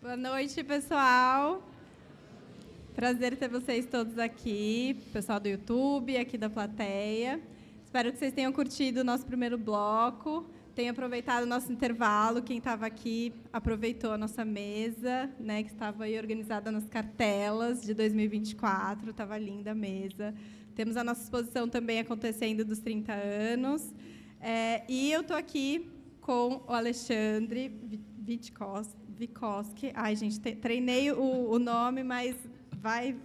Boa noite, pessoal. Prazer ter vocês todos aqui, pessoal do YouTube, aqui da plateia. Espero que vocês tenham curtido o nosso primeiro bloco, tenham aproveitado o nosso intervalo. Quem estava aqui aproveitou a nossa mesa, né, que estava aí organizada nas cartelas de 2024, estava linda a mesa. Temos a nossa exposição também acontecendo dos 30 anos. E eu estou aqui com o Alexandre Vygotsky. Ai, gente, treinei o nome, mas vai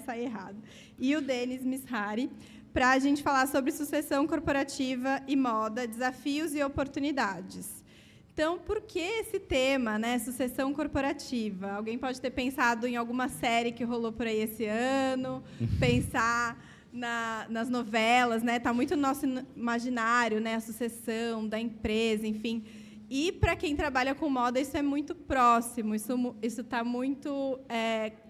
sair errado. E o Denis Mishari, para a gente falar sobre sucessão corporativa e moda, desafios e oportunidades. Então, por que esse tema, né, sucessão corporativa? Alguém pode ter pensado em alguma série que rolou por aí esse ano, pensar nas novelas, né? Está muito no nosso imaginário, né, a sucessão da empresa, enfim. E, para quem trabalha com moda, isso é muito próximo, isso está muito...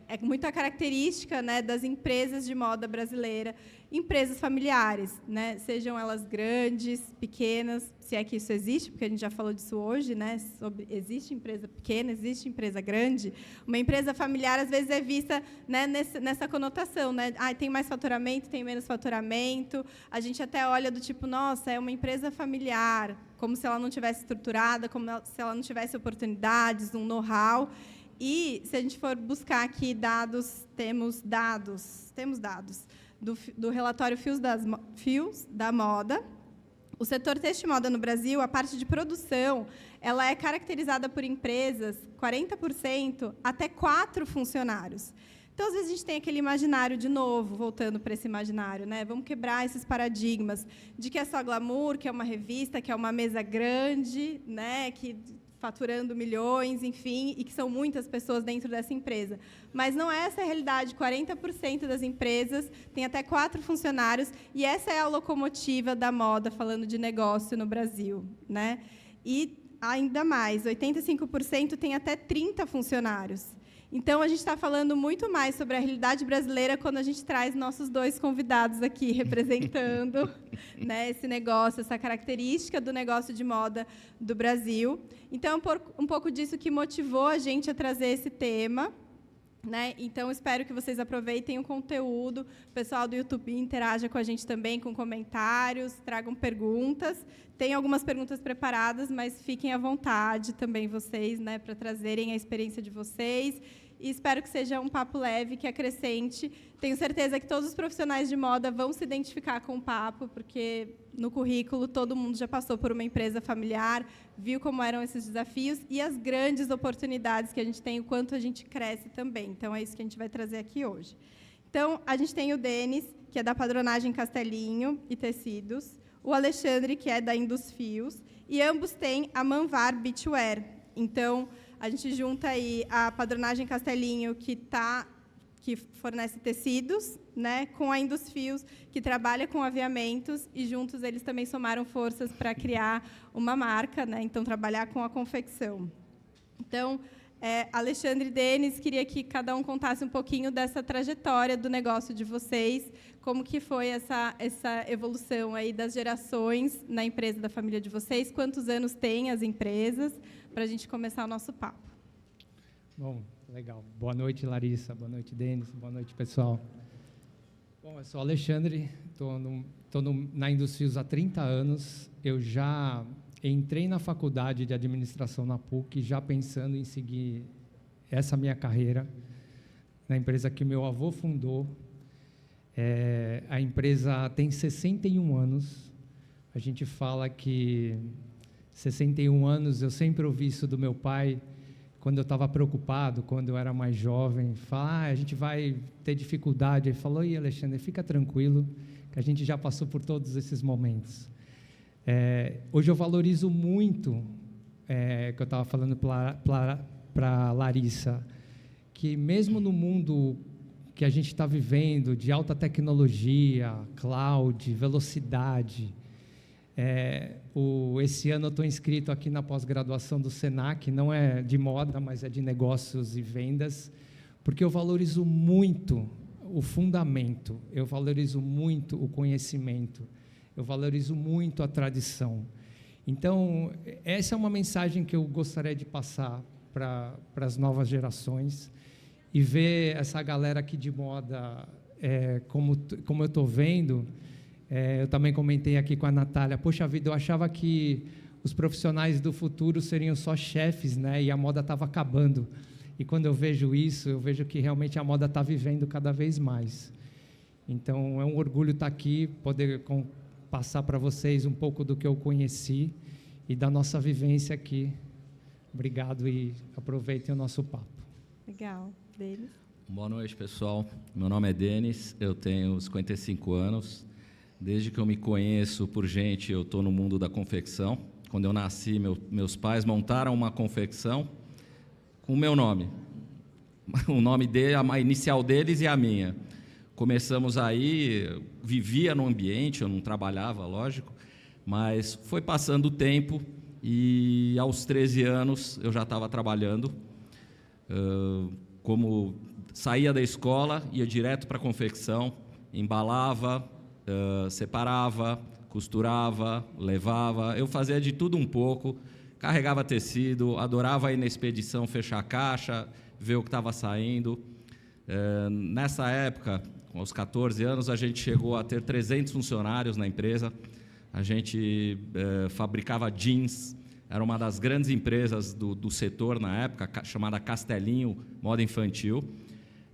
É muito a característica, né, das empresas de moda brasileira, empresas familiares, né, sejam elas grandes, pequenas, se é que isso existe, porque a gente já falou disso hoje, né, sobre existe empresa pequena, existe empresa grande. Uma empresa familiar, às vezes, é vista, né, nessa conotação, né, tem mais faturamento, tem menos faturamento. A gente até olha do tipo, nossa, é uma empresa familiar, como se ela não tivesse estruturada, como se ela não tivesse oportunidades, um know-how. E, se a gente for buscar aqui dados, temos dados do relatório Fios da Moda. O setor têxtil e moda no Brasil, a parte de produção, ela é caracterizada por empresas, 40%, até 4 funcionários. Então, às vezes, a gente tem aquele imaginário, de novo, voltando para esse imaginário, né? Vamos quebrar esses paradigmas de que é só glamour, que é uma revista, que é uma mesa grande, né? Que faturando milhões, enfim, e que são muitas pessoas dentro dessa empresa. Mas não é essa a realidade. 40% das empresas têm até 4 funcionários, e essa é a locomotiva da moda, falando de negócio no Brasil, né? E, ainda mais, 85% têm até 30 funcionários. Então, a gente está falando muito mais sobre a realidade brasileira quando a gente traz nossos 2 convidados aqui representando, né, esse negócio, essa característica do negócio de moda do Brasil. Então, um pouco disso que motivou a gente a trazer esse tema, né? Então, espero que vocês aproveitem o conteúdo. O pessoal do YouTube interaja com a gente também, com comentários, tragam perguntas. Tem algumas perguntas preparadas, mas fiquem à vontade também vocês, né, para trazerem a experiência de vocês. E espero que seja um papo leve, que acrescente. Tenho certeza que todos os profissionais de moda vão se identificar com o papo, porque no currículo todo mundo já passou por uma empresa familiar, viu como eram esses desafios e as grandes oportunidades que a gente tem, o quanto a gente cresce também. Então, é isso que a gente vai trazer aqui hoje. Então, a gente tem o Denis, que é da Padronagem Castelinho e Tecidos, o Alexandre, que é da Indusfios, e ambos têm a Manvar Beachwear. Então, a gente junta aí a Padronagem Castelinho, que fornece tecidos, né, com a Indusfios, que trabalha com aviamentos, e juntos eles também somaram forças para criar uma marca, né, então trabalhar com a confecção. Então, Alexandre e Denis, queria que cada um contasse um pouquinho dessa trajetória do negócio de vocês, como que foi essa evolução aí das gerações na empresa da família de vocês, quantos anos têm as empresas, para a gente começar o nosso papo. Bom, legal. Boa noite, Larissa. Boa noite, Denis. Boa noite, pessoal. Bom, eu sou Alexandre, estou na Indusfios há 30 anos. Eu já entrei na faculdade de administração na PUC, já pensando em seguir essa minha carreira, na empresa que meu avô fundou. A empresa tem 61 anos. A gente fala que 61 anos, eu sempre ouvi isso do meu pai, quando eu estava preocupado, quando eu era mais jovem, falar, a gente vai ter dificuldade. Ele falou, Alexandre, fica tranquilo, que a gente já passou por todos esses momentos. Hoje eu valorizo muito, que eu estava falando para Larissa, que mesmo no mundo que a gente está vivendo, de alta tecnologia, cloud, velocidade, esse ano eu estou inscrito aqui na pós-graduação do Senac, não é de moda, mas é de negócios e vendas, porque eu valorizo muito o fundamento, eu valorizo muito o conhecimento, eu valorizo muito a tradição. Então, essa é uma mensagem que eu gostaria de passar para as novas gerações. E ver essa galera aqui de moda, como eu estou vendo, eu também comentei aqui com a Natália, poxa vida, eu achava que os profissionais do futuro seriam só chefes, né? E a moda estava acabando. E quando eu vejo isso, eu vejo que realmente a moda está vivendo cada vez mais. Então, é um orgulho estar aqui, poder passar para vocês um pouco do que eu conheci e da nossa vivência aqui. Obrigado e aproveitem o nosso papo. Legal. Denis? Boa noite, pessoal. Meu nome é Denis, eu tenho 55 anos. Desde que eu me conheço por gente, eu estou no mundo da confecção. Quando eu nasci, meus pais montaram uma confecção com o meu nome. O nome dele, a inicial deles e a minha. Começamos aí, vivia no ambiente, eu não trabalhava, lógico, mas foi passando o tempo e aos 13 anos eu já estava trabalhando. Como saía da escola, ia direto para a confecção, embalava, separava, costurava, levava, eu fazia de tudo um pouco, carregava tecido, adorava ir na expedição, fechar a caixa, ver o que estava saindo. Nessa época, aos 14 anos, a gente chegou a ter 300 funcionários na empresa, a gente fabricava jeans, era uma das grandes empresas do setor na época, chamada Castelinho Moda Infantil.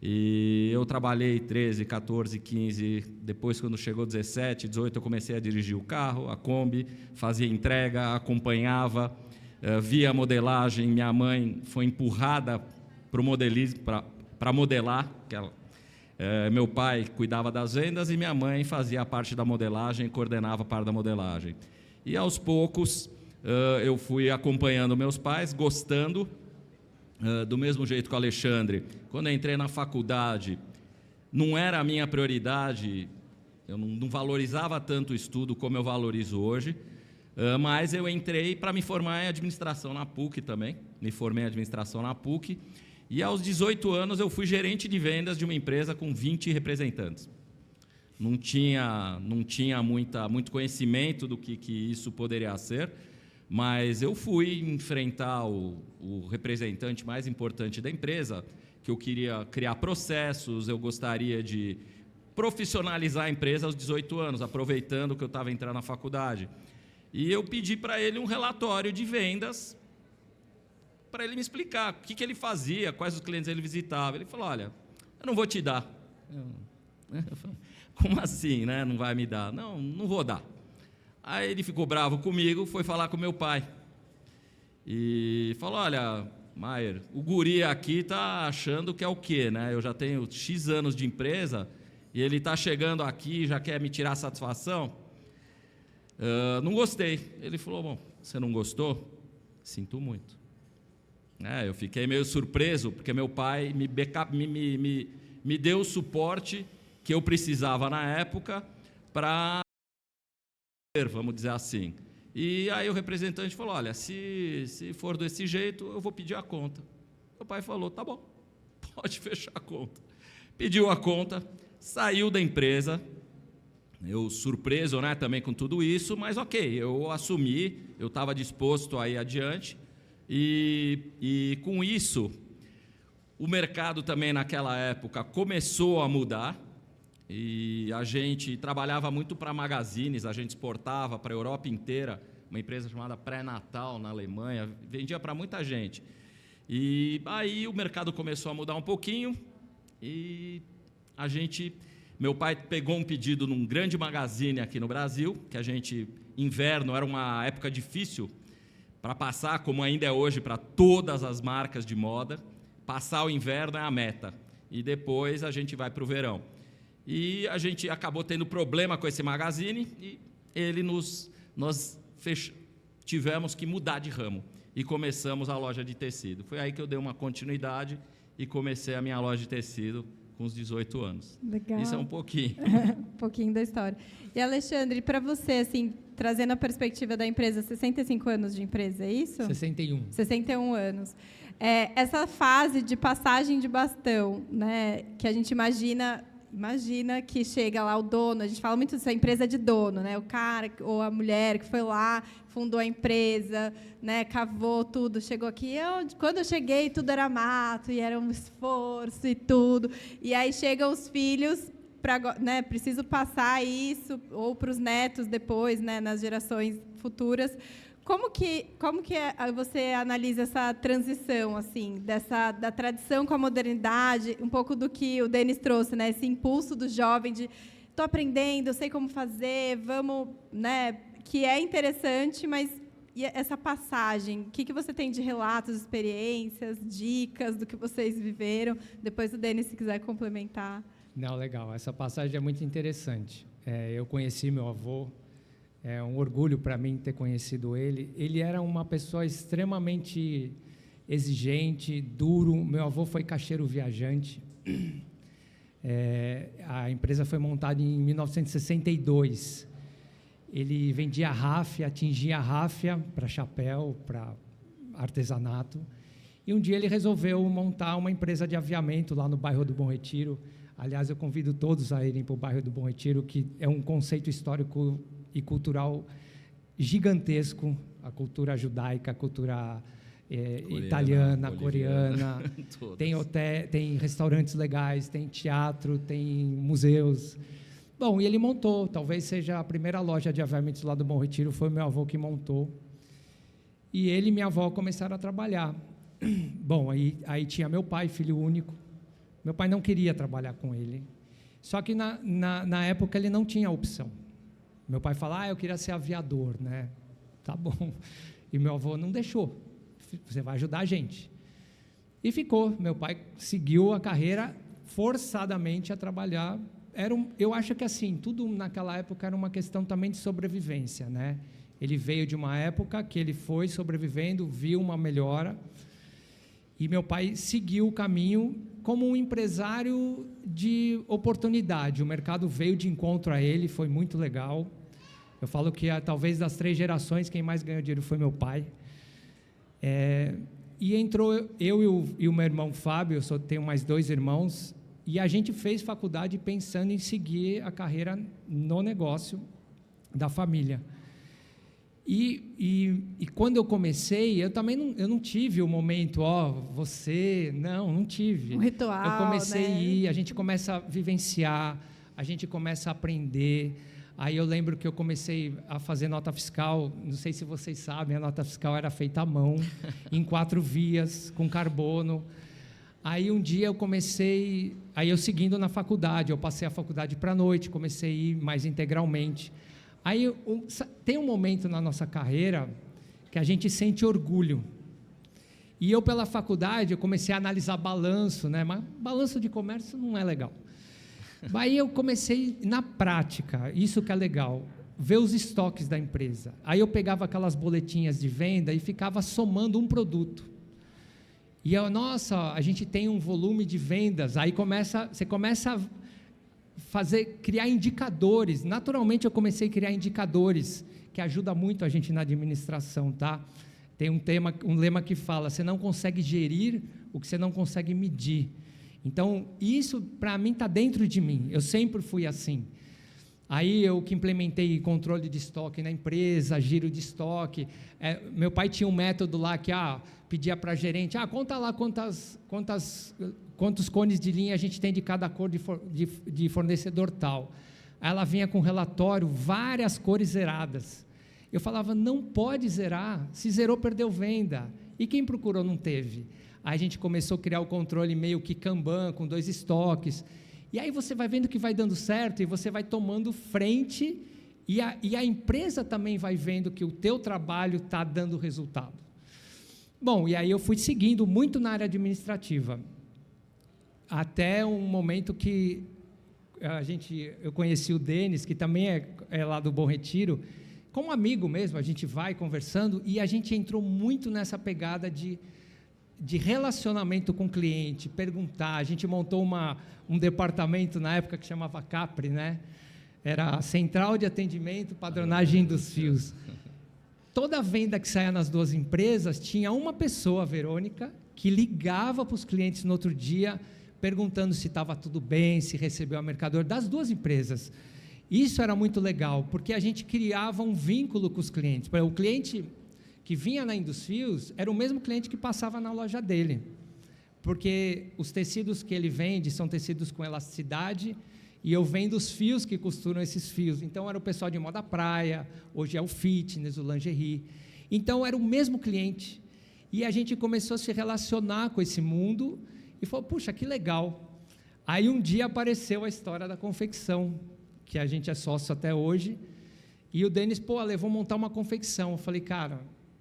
E eu trabalhei 13, 14, 15, depois quando chegou 17, 18, eu comecei a dirigir o carro, a Kombi, fazia entrega, acompanhava, via a modelagem. Minha mãe foi empurrada para o modelismo, para modelar. Meu pai cuidava das vendas e minha mãe fazia a parte da modelagem, coordenava a parte da modelagem. E aos poucos eu fui acompanhando meus pais, gostando. Do mesmo jeito que o Alexandre, quando eu entrei na faculdade, não era a minha prioridade, eu não valorizava tanto o estudo como eu valorizo hoje, mas eu entrei para me formar em administração na PUC também, me formei em administração na PUC, e aos 18 anos eu fui gerente de vendas de uma empresa com 20 representantes. Não tinha muito conhecimento do que isso poderia ser, mas eu fui enfrentar o representante mais importante da empresa, que eu queria criar processos, eu gostaria de profissionalizar a empresa aos 18 anos, aproveitando que eu estava entrando na faculdade. E eu pedi para ele um relatório de vendas, para ele me explicar o que ele fazia, quais os clientes ele visitava. Ele falou, olha, eu não vou te dar. Eu falei, como assim, né? Não vai me dar? Não vou dar. Aí ele ficou bravo comigo, foi falar com meu pai. E falou, olha, Maier, o guri aqui está achando que é o quê, né? Eu já tenho X anos de empresa e ele está chegando aqui e já quer me tirar satisfação. Não gostei. Ele falou, bom, você não gostou? Sinto muito. Eu fiquei meio surpreso, porque meu pai me deu o suporte que eu precisava na época para... vamos dizer assim. E aí o representante falou, olha, se for desse jeito, eu vou pedir a conta. Meu pai falou, tá bom, pode fechar a conta. Pediu a conta, saiu da empresa, eu surpreso, né, também com tudo isso, mas ok, eu assumi, eu estava disposto a ir adiante, e com isso, o mercado também naquela época começou a mudar, e a gente trabalhava muito para magazines, a gente exportava para a Europa inteira, uma empresa chamada Pré-Natal, na Alemanha, vendia para muita gente. E aí o mercado começou a mudar um pouquinho, e meu pai pegou um pedido num grande magazine aqui no Brasil, que inverno era uma época difícil para passar, como ainda é hoje para todas as marcas de moda, passar o inverno é a meta, e depois a gente vai para o verão. E a gente acabou tendo problema com esse magazine e nós tivemos que mudar de ramo e começamos a loja de tecido. Foi aí que eu dei uma continuidade e comecei a minha loja de tecido com os 18 anos. Legal. Isso é um pouquinho. Um pouquinho da história. E, Alexandre, para você, assim, trazendo a perspectiva da empresa, 65 anos de empresa, é isso? 61. 61 anos. Essa fase de passagem de bastão, né, que a gente imagina imagina que chega lá o dono, a gente fala muito disso, a empresa de dono, né? O cara ou a mulher que foi lá, fundou a empresa, né? Cavou tudo, chegou aqui. Quando eu cheguei, tudo era mato, e era um esforço e tudo. E aí chegam os filhos, né? Preciso passar isso, ou para os netos depois, né? Nas gerações futuras. Como que você analisa essa transição, assim, da tradição com a modernidade, um pouco do que o Denis trouxe, né? Esse impulso do jovem de estou aprendendo, eu sei como fazer, vamos, né? Que é interessante, mas e essa passagem, o que você tem de relatos, experiências, dicas do que vocês viveram? Depois o Denis, se quiser complementar. Não, legal. Essa passagem é muito interessante. Eu conheci meu avô. É um orgulho para mim ter conhecido ele. Ele era uma pessoa extremamente exigente, duro. Meu avô foi caixeiro viajante. A empresa foi montada em 1962. Ele vendia ráfia, tingia ráfia para chapéu, para artesanato. E um dia ele resolveu montar uma empresa de aviamento lá no bairro do Bom Retiro. Aliás, eu convido todos a irem para o bairro do Bom Retiro, que é um conceito histórico e cultural gigantesco, a cultura judaica, a cultura italiana, coreana, tem restaurantes legais, tem teatro, tem museus. Bom, e ele montou, talvez seja a primeira loja de aviamentos lá do Bom Retiro, foi meu avô que montou. E ele e minha avó começaram a trabalhar. Bom, aí tinha meu pai, filho único. Meu pai não queria trabalhar com ele. Só que na época ele não tinha opção. Meu pai falava, eu queria ser aviador, né? Tá bom. E meu avô não deixou. Você vai ajudar a gente. E ficou. Meu pai seguiu a carreira forçadamente a trabalhar. Eu acho que assim, tudo naquela época era uma questão também de sobrevivência, né? Ele veio de uma época que ele foi sobrevivendo, viu uma melhora. E meu pai seguiu o caminho como um empresário de oportunidade. O mercado veio de encontro a ele, foi muito legal. Eu falo que talvez das 3 gerações, quem mais ganhou dinheiro foi meu pai. E entrou eu e o meu irmão Fábio, eu só tenho mais 2 irmãos, e a gente fez faculdade pensando em seguir a carreira no negócio da família. E quando eu comecei, eu não tive o momento, não tive. Um ritual, eu comecei né? a ir, a gente começa a vivenciar, a gente começa a aprender. Aí eu lembro que eu comecei a fazer nota fiscal, não sei se vocês sabem, a nota fiscal era feita à mão, em 4 vias, com carbono. Aí um dia eu seguindo na faculdade, eu passei a faculdade para a noite, comecei a ir mais integralmente. Aí tem um momento na nossa carreira que a gente sente orgulho. E eu, pela faculdade, eu comecei a analisar balanço, né? Mas balanço de comércio não é legal. Aí eu comecei, na prática, isso que é legal, ver os estoques da empresa. Aí eu pegava aquelas boletinhas de venda e ficava somando um produto. E a gente tem um volume de vendas. Aí você começa a criar indicadores. Naturalmente eu comecei a criar indicadores que ajuda muito a gente na administração, tá? Tem um lema que fala: você não consegue gerir o que você não consegue medir. Então isso para mim está dentro de mim. Eu sempre fui assim. Aí eu que implementei controle de estoque na empresa, giro de estoque. Meu pai tinha um método lá que pedia para a gerente, conta lá quantos cones de linha a gente tem de cada cor de fornecedor tal. Aí ela vinha com um relatório, várias cores zeradas. Eu falava, não pode zerar, se zerou, perdeu venda. E quem procurou não teve. Aí a gente começou a criar o controle meio que Kanban, com 2 estoques. E aí você vai vendo que vai dando certo e você vai tomando frente e a empresa também vai vendo que o teu trabalho está dando resultado. Bom, e aí eu fui seguindo muito na área administrativa, até um momento que eu conheci o Denis, que também é lá do Bom Retiro, como amigo mesmo, a gente vai conversando e a gente entrou muito nessa pegada de relacionamento com o cliente, perguntar. A gente montou um departamento na época que chamava Capri, né? Era a Central de Atendimento, Padronagem dos Fios. Toda venda que saía nas 2 empresas, tinha uma pessoa, a Verônica, que ligava para os clientes no outro dia perguntando se estava tudo bem, se recebeu a mercadoria, das duas empresas. Isso era muito legal, porque a gente criava um vínculo com os clientes. O cliente que vinha na Indusfios era o mesmo cliente que passava na loja dele, porque os tecidos que ele vende são tecidos com elasticidade, e eu vendo os fios que costuram esses fios. Então, era o pessoal de moda praia, hoje é o fitness, o lingerie. Então, era o mesmo cliente. E a gente começou a se relacionar com esse mundo e falou, puxa, que legal. Aí, um dia, apareceu a história da confecção, que a gente é sócio até hoje, e o Denis, Ale, vou montar uma confecção. Eu falei, cara,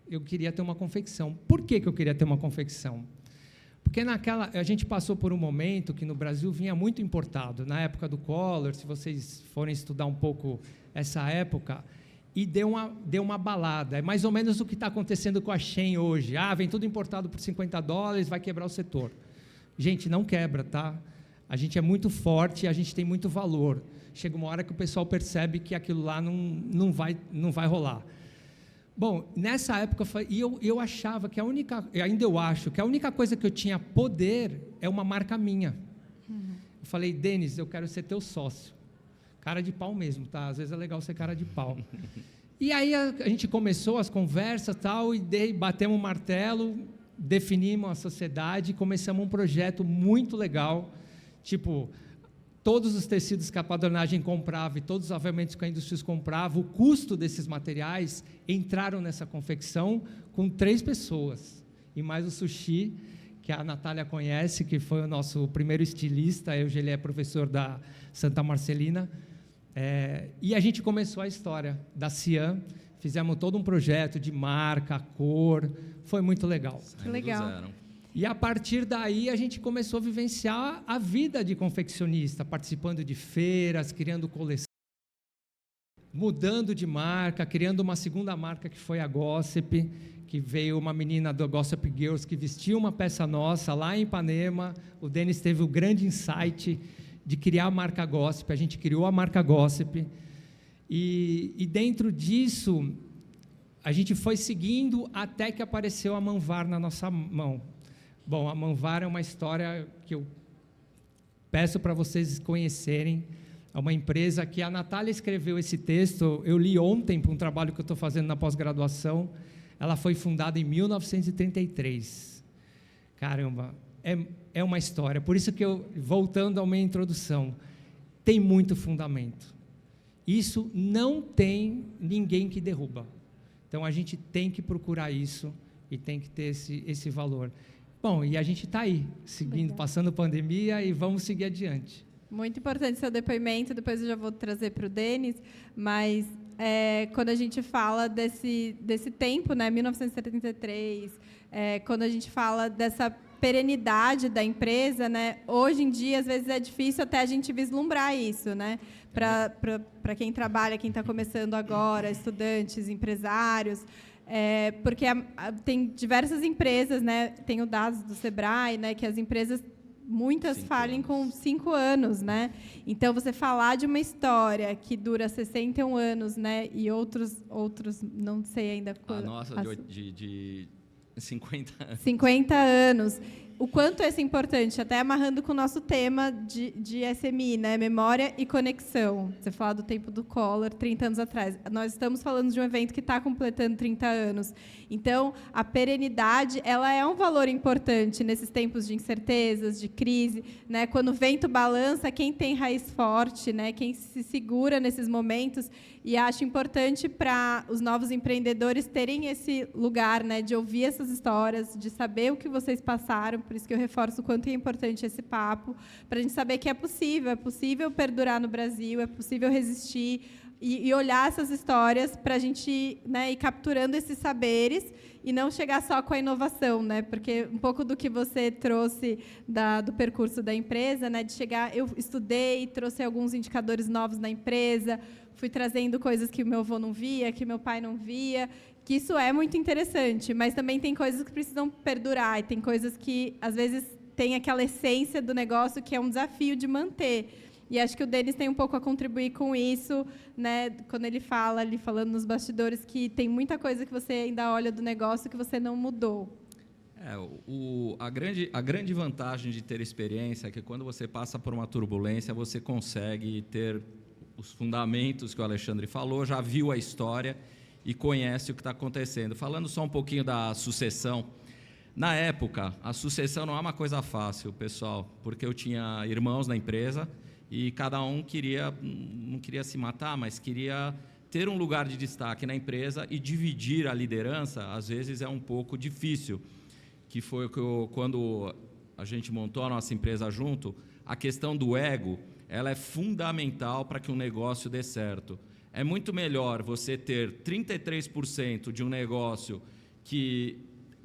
eu queria ter uma confecção. Por que eu queria ter uma confecção? Porque a gente passou por um momento que no Brasil vinha muito importado, na época do Collor, se vocês forem estudar um pouco essa época, e deu uma balada. É mais ou menos o que está acontecendo com a Shein hoje. Vem tudo importado por $50, vai quebrar o setor. Gente, não quebra, tá? A gente é muito forte, a gente tem muito valor. Chega uma hora que o pessoal percebe que aquilo lá não vai rolar. Bom, nessa época, eu achava que ainda eu acho, que a única coisa que eu tinha poder é uma marca minha. Eu falei, Denis, eu quero ser teu sócio. Cara de pau mesmo, tá? Às vezes é legal ser cara de pau. E aí a gente começou as conversas tal, e batemos um martelo, definimos a sociedade, começamos um projeto muito legal, tipo, todos os tecidos que a padronagem comprava e todos os alveamentos que a Indusfios comprava, o custo desses materiais entraram nessa confecção com 3 pessoas, e mais o Sushi, que a Natália conhece, que foi o nosso primeiro estilista, hoje ele é professor da Santa Marcelina, e a gente começou a história da Cian, fizemos todo um projeto de marca, cor, foi muito legal. Que legal. E a partir daí a gente começou a vivenciar a vida de confeccionista, participando de feiras, criando coleção, mudando de marca, criando uma segunda marca que foi a Gossip, que veio uma menina do Gossip Girls que vestiu uma peça nossa lá em Ipanema. O Denis teve o grande insight de criar a marca Gossip, a gente criou a marca Gossip, e dentro disso a gente foi seguindo até que apareceu a Manvar na nossa mão. Bom, a Manvar é uma história que eu peço para vocês conhecerem. É uma empresa que a Natália escreveu esse texto, eu li ontem para um trabalho que eu estou fazendo na pós-graduação. Ela foi fundada em 1933. Caramba, é uma história. Por isso que voltando à minha introdução, tem muito fundamento. Isso não tem ninguém que derruba. Então, a gente tem que procurar isso e tem que ter esse valor. Bom, e a gente está aí, seguindo, passando pandemia, e vamos seguir adiante. Muito importante seu depoimento, depois eu já vou trazer para o Denis, mas quando a gente fala desse tempo, né, 1973, quando a gente fala dessa perenidade da empresa, né, hoje em dia, às vezes, é difícil até a gente vislumbrar isso, né, para quem trabalha, quem está começando agora, estudantes, empresários, porque tem diversas empresas, né, tem o dados do Sebrae, né, que as empresas, muitas falem com 5 anos, né? Então, você falar de uma história que dura 61 anos, né, e outros não sei ainda... A nossa, de 50 anos. 50 anos. O quanto é importante, até amarrando com o nosso tema de SMI, né? Memória e conexão. Você falou do tempo do Collor, 30 anos atrás. Nós estamos falando de um evento que está completando 30 anos. Então, a perenidade, ela é um valor importante nesses tempos de incertezas, de crise, né? Quando o vento balança, quem tem raiz forte, né? Quem se segura nesses momentos. E acho importante para os novos empreendedores terem esse lugar, né? De ouvir essas histórias, de saber o que vocês passaram. Por isso que eu reforço o quanto é importante esse papo, para a gente saber que é possível perdurar no Brasil, é possível resistir e olhar essas histórias para a gente, né, ir capturando esses saberes e não chegar só com a inovação, né? Porque um pouco do que você trouxe do percurso da empresa, né, de chegar, eu estudei, trouxe alguns indicadores novos na empresa, fui trazendo coisas que o meu avô não via, que meu pai não via, que isso é muito interessante, mas também tem coisas que precisam perdurar, e tem coisas que, às vezes, tem aquela essência do negócio que é um desafio de manter. E acho que o Denis tem um pouco a contribuir com isso, né? Quando ele fala, ali falando nos bastidores, que tem muita coisa que você ainda olha do negócio que você não mudou. A grande vantagem de ter experiência é que quando você passa por uma turbulência, você consegue ter os fundamentos que o Alexandre falou, já viu a história e conhece o que está acontecendo. Falando só um pouquinho da sucessão, na época, a sucessão não é uma coisa fácil, pessoal, porque eu tinha irmãos na empresa e cada um não queria se matar, mas queria ter um lugar de destaque na empresa, e dividir a liderança, às vezes, é um pouco difícil, que foi quando a gente montou a nossa empresa junto, a questão do ego, ela é fundamental para que um negócio dê certo. É muito melhor você ter 33% de um negócio que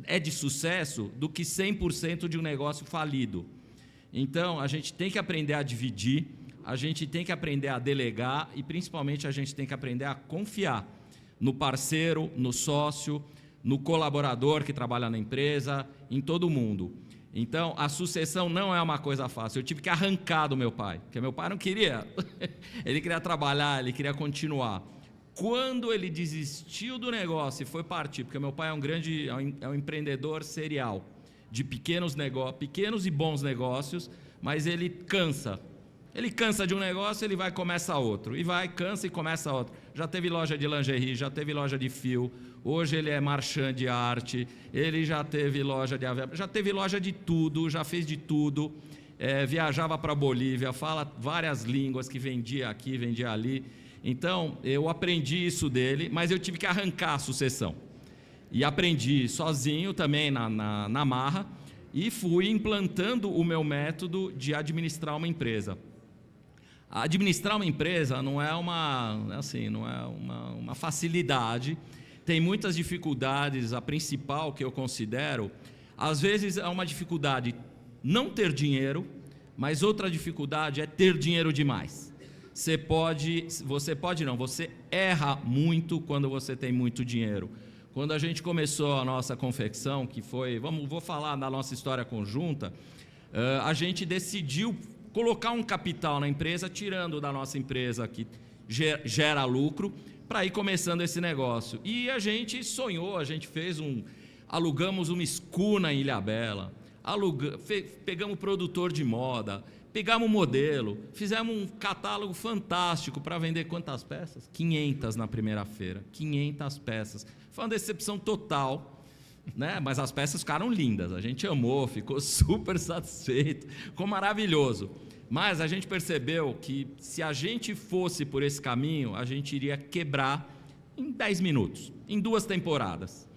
é de sucesso do que 100% de um negócio falido. Então, a gente tem que aprender a dividir, a gente tem que aprender a delegar e, principalmente, a gente tem que aprender a confiar no parceiro, no sócio, no colaborador que trabalha na empresa, em todo mundo. Então, a sucessão não é uma coisa fácil. Eu tive que arrancar do meu pai, porque meu pai não queria. Ele queria trabalhar, ele queria continuar. Quando ele desistiu do negócio e foi partir, porque meu pai é um empreendedor serial, de pequenos e bons negócios, mas ele cansa. Ele cansa de um negócio, ele vai e começa outro. E vai, cansa e começa outro. Já teve loja de lingerie, já teve loja de fio. Hoje ele é marchand de arte. Ele já teve loja de avião, já teve loja de tudo, já fez de tudo. Viajava para a Bolívia, fala várias línguas, que vendia aqui, vendia ali. Então, eu aprendi isso dele, mas eu tive que arrancar a sucessão. E aprendi sozinho também na marra, e fui implantando o meu método de administrar uma empresa. Administrar uma empresa não é uma facilidade, tem muitas dificuldades. A principal que eu considero, às vezes é uma dificuldade não ter dinheiro, mas outra dificuldade é ter dinheiro demais. Você erra muito quando você tem muito dinheiro. Quando a gente começou a nossa confecção, que foi, vou falar da nossa história conjunta, a gente decidiu colocar um capital na empresa, tirando da nossa empresa que gera lucro, para ir começando esse negócio. E a gente sonhou, alugamos uma escuna em Ilhabela, pegamos produtor de moda, pegamos um modelo, fizemos um catálogo fantástico para vender quantas peças? 500 na primeira feira, 500 peças. Foi uma decepção total, né? Mas as peças ficaram lindas, a gente amou, ficou super satisfeito, ficou maravilhoso. Mas a gente percebeu que se a gente fosse por esse caminho, a gente iria quebrar em 10 minutos, em 2 temporadas.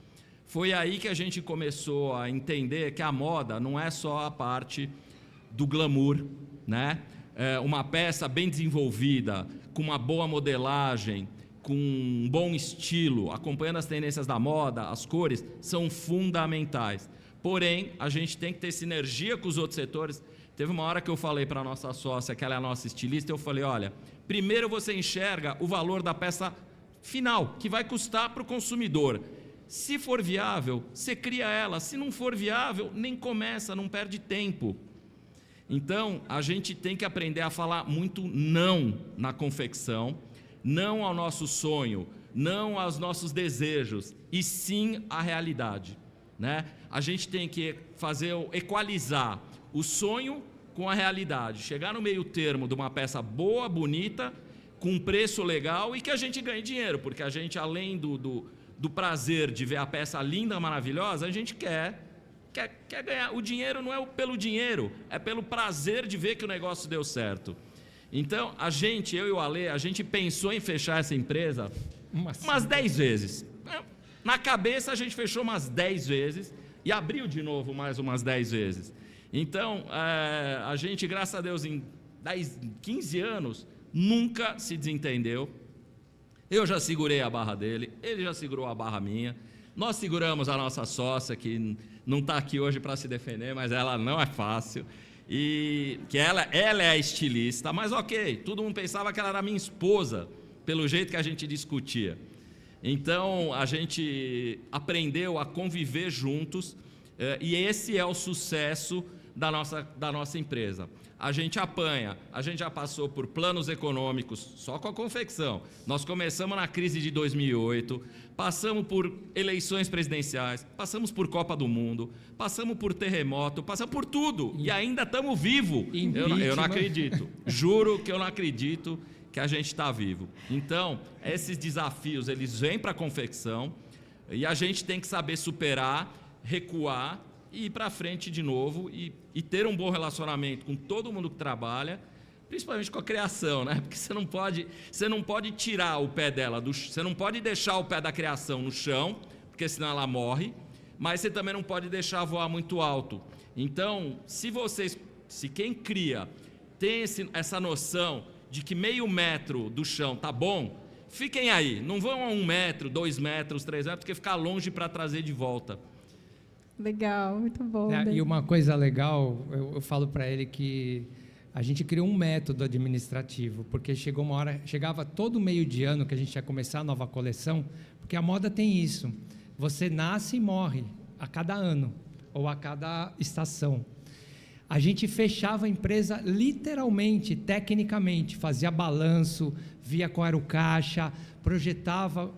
Foi aí que a gente começou a entender que a moda não é só a parte do glamour, né? Uma peça bem desenvolvida, com uma boa modelagem, com um bom estilo, acompanhando as tendências da moda, as cores, são fundamentais. Porém, a gente tem que ter sinergia com os outros setores. Teve uma hora que eu falei para a nossa sócia, que ela é a nossa estilista, eu falei, olha, primeiro você enxerga o valor da peça final, que vai custar para o consumidor. Se for viável, você cria ela. Se não for viável, nem começa, não perde tempo. Então, a gente tem que aprender a falar muito não na confecção, não ao nosso sonho, não aos nossos desejos, e sim à realidade, né? A gente tem que equalizar o sonho com a realidade, chegar no meio termo de uma peça boa, bonita, com um preço legal e que a gente ganhe dinheiro, porque a gente, além do prazer de ver a peça linda, maravilhosa, a gente quer ganhar. O dinheiro não é pelo dinheiro, é pelo prazer de ver que o negócio deu certo. Então, eu e o Ale, a gente pensou em fechar essa empresa umas 10 vezes. Na cabeça, a gente fechou umas 10 vezes e abriu de novo mais umas 10 vezes. Então, a gente, graças a Deus, em 15 anos, nunca se desentendeu. Eu já segurei a barra dele, ele já segurou a barra minha. Nós seguramos a nossa sócia, que não está aqui hoje para se defender, mas ela não é fácil. E que ela é a estilista, mas ok, todo mundo pensava que ela era minha esposa, pelo jeito que a gente discutia. Então, a gente aprendeu a conviver juntos, e esse é o sucesso da nossa empresa. A gente apanha, a gente já passou por planos econômicos só com a confecção. Nós começamos na crise de 2008, passamos por eleições presidenciais, passamos por Copa do Mundo, passamos por terremoto, passamos por tudo e ainda estamos vivos. Eu não acredito, juro que eu não acredito que a gente está vivo. Então, esses desafios, eles vêm para a confecção e a gente tem que saber superar, recuar e ir para frente de novo e ter um bom relacionamento com todo mundo que trabalha, principalmente com a criação, né? Porque você não pode tirar o pé dela, você não pode deixar o pé da criação no chão, porque senão ela morre, mas você também não pode deixar voar muito alto. Então, se quem cria tem essa noção de que meio metro do chão tá bom, fiquem aí, não vão a 1 metro, 2 metros, 3 metros, porque ficar longe para trazer de volta. Legal, muito bom. E uma coisa legal, eu falo para ele que a gente criou um método administrativo, porque chegou uma hora, chegava todo meio de ano que a gente ia começar a nova coleção, porque a moda tem isso, você nasce e morre a cada ano, ou a cada estação. A gente fechava a empresa literalmente, tecnicamente, fazia balanço, via qual era o caixa, projetava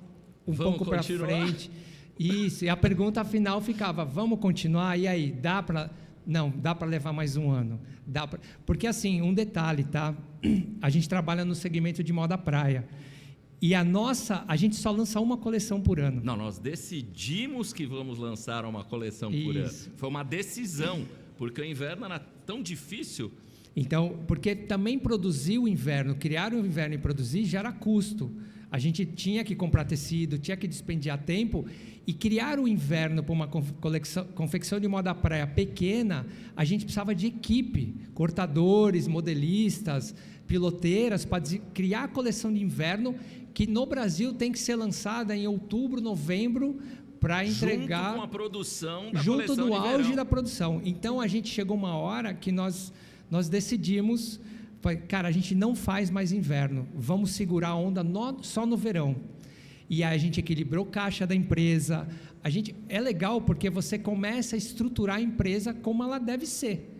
um pouco para frente. Isso, e a pergunta final ficava, vamos continuar? E aí, dá para... Não, dá para levar mais um ano. Porque assim, um detalhe, tá? A gente trabalha no segmento de moda praia. E a gente só lança uma coleção por ano. Não, nós decidimos que vamos lançar uma coleção por ano. Foi uma decisão, porque o inverno era tão difícil. Então, porque também produzir o inverno, criar o inverno e produzir gera custo. A gente tinha que comprar tecido, tinha que dispendiar tempo, e criar o inverno para uma confecção de moda praia pequena, a gente precisava de equipe, cortadores, modelistas, piloteiras, para criar a coleção de inverno, que no Brasil tem que ser lançada em outubro, novembro, para entregar... Junto com a produção da junto coleção do de auge verão. Da produção. Então, a gente chegou uma hora que nós decidimos, cara, a gente não faz mais inverno, vamos segurar a onda só no verão. E aí a gente equilibrou caixa da empresa. É legal porque você começa a estruturar a empresa como ela deve ser,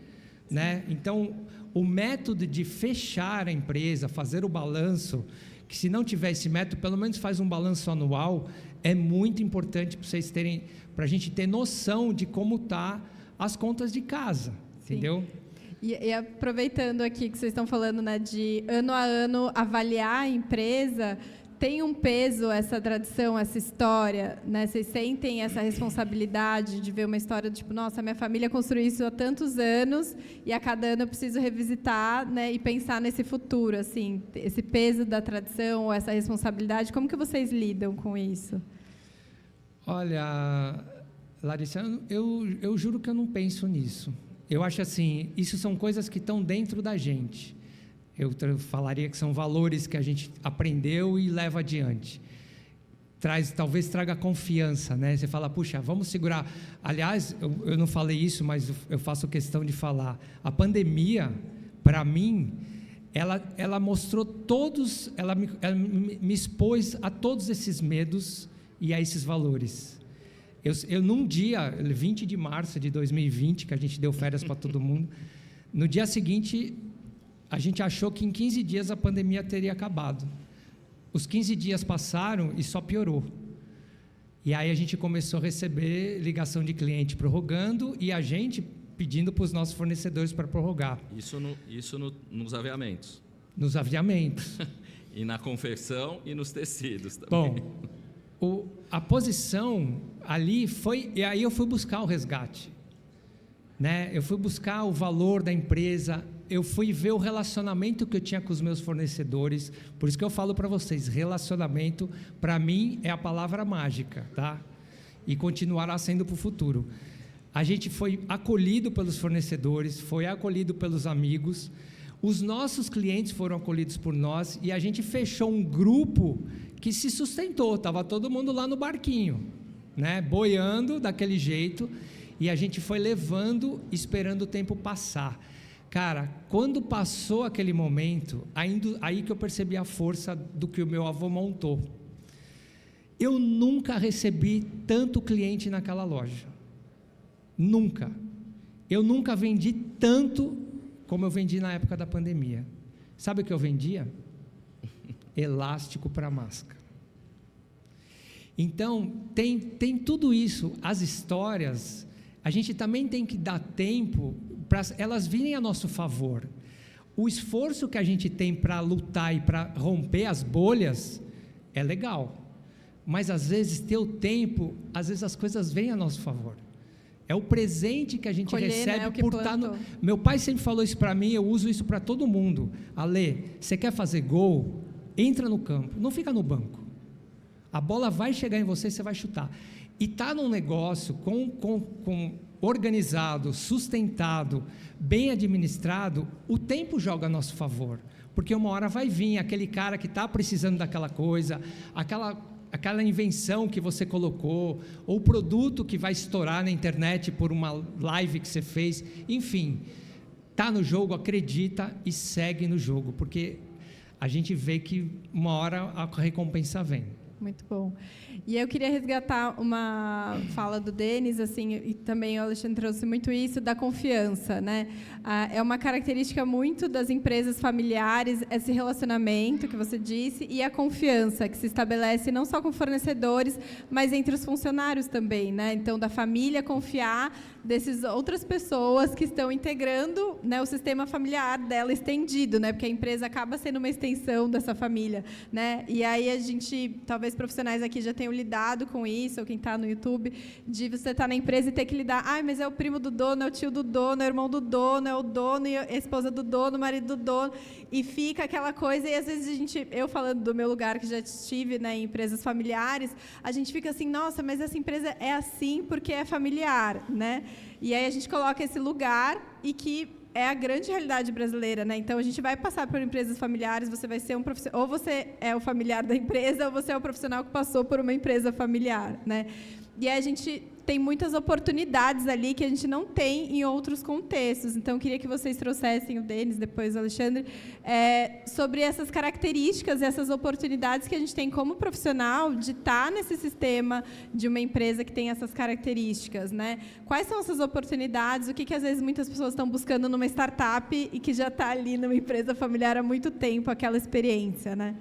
né? Então, o método de fechar a empresa, fazer o balanço, que se não tiver esse método, pelo menos faz um balanço anual, é muito importante para vocês terem, para a gente ter noção de como tá as contas de casa, Sim. Entendeu? E aproveitando aqui que vocês estão falando, né, de ano a ano avaliar a empresa, tem um peso essa tradição, essa história, né? Vocês sentem essa responsabilidade de ver uma história, tipo, nossa, minha família construiu isso há tantos anos e a cada ano eu preciso revisitar, né, e pensar nesse futuro, assim, esse peso da tradição, ou essa responsabilidade, como que vocês lidam com isso? Olha, Larissa, eu juro que eu não penso nisso. Eu acho assim, isso são coisas que estão dentro da gente. Eu falaria que são valores que a gente aprendeu e leva adiante. Talvez traga confiança, né? Você fala, puxa, vamos segurar. Aliás, eu não falei isso, mas eu faço questão de falar. A pandemia, para mim, ela mostrou ela me expôs a todos esses medos e a esses valores. Eu num dia, 20 de março de 2020, que a gente deu férias para todo mundo, no dia seguinte, a gente achou que em 15 dias a pandemia teria acabado. Os 15 dias passaram e só piorou. E aí a gente começou a receber ligação de cliente prorrogando e a gente pedindo para os nossos fornecedores para prorrogar. Isso nos aviamentos. Nos aviamentos. E na confecção e nos tecidos também. Bom, a posição ali foi... E aí eu fui buscar o resgate, né? Eu fui buscar o valor da empresa, eu fui ver o relacionamento que eu tinha com os meus fornecedores. Por isso que eu falo para vocês, relacionamento, para mim, é a palavra mágica, tá? E continuará sendo para o futuro. A gente foi acolhido pelos fornecedores, foi acolhido pelos amigos, os nossos clientes foram acolhidos por nós e a gente fechou um grupo que se sustentou, estava todo mundo lá no barquinho, né? Boiando daquele jeito, e a gente foi levando, esperando o tempo passar. Cara, quando passou aquele momento, aí que eu percebi a força do que o meu avô montou. Eu nunca recebi tanto cliente naquela loja. Nunca. Eu nunca vendi tanto como eu vendi na época da pandemia. Sabe o que eu vendia? Elástico para máscara. Então, tem tudo isso. As histórias, a gente também tem que dar tempo para elas virem a nosso favor. O esforço que a gente tem para lutar e para romper as bolhas é legal, mas às vezes ter o tempo, às vezes as coisas vêm a nosso favor. É o presente que a gente recebe, né, por estar no... Meu pai sempre falou isso para mim, eu uso isso para todo mundo. Ale, você quer fazer gol? Entra no campo, não fica no banco. A bola vai chegar em você e você vai chutar. E tá num negócio organizado, sustentado, bem administrado, o tempo joga a nosso favor, porque uma hora vai vir aquele cara que está precisando daquela coisa, aquela invenção que você colocou, ou produto que vai estourar na internet por uma live que você fez, enfim, está no jogo, acredita e segue no jogo, porque a gente vê que uma hora a recompensa vem. Muito bom. E eu queria resgatar uma fala do Denis, assim, e também o Alexandre trouxe muito isso, da confiança, né? É uma característica muito das empresas familiares, esse relacionamento que você disse, e a confiança que se estabelece não só com fornecedores, mas entre os funcionários também, né? Então, da família confiar dessas outras pessoas que estão integrando, né, o sistema familiar dela estendido, né? Porque a empresa acaba sendo uma extensão dessa família, né? E aí a gente, talvez profissionais aqui já tenham lidado com isso, ou quem está no YouTube, de você estar na empresa e ter que lidar, mas é o primo do dono, é o tio do dono, é o irmão do dono, é o dono e a esposa do dono, o marido do dono, e fica aquela coisa, e às vezes eu falando do meu lugar, que já estive, né, em empresas familiares, a gente fica assim, nossa, mas essa empresa é assim porque é familiar, né? E aí a gente coloca esse lugar e que é a grande realidade brasileira, né? Então, a gente vai passar por empresas familiares, você vai ser um profissional, ou você é o familiar da empresa, ou você é o profissional que passou por uma empresa familiar, né? E aí a gente tem muitas oportunidades ali que a gente não tem em outros contextos. Então, eu queria que vocês trouxessem, o Denis, depois o Alexandre, sobre essas características, essas oportunidades que a gente tem como profissional de estar nesse sistema de uma empresa que tem essas características, né? Quais são essas oportunidades? O que às vezes muitas pessoas estão buscando numa startup e que já está ali numa empresa familiar há muito tempo, aquela experiência, né?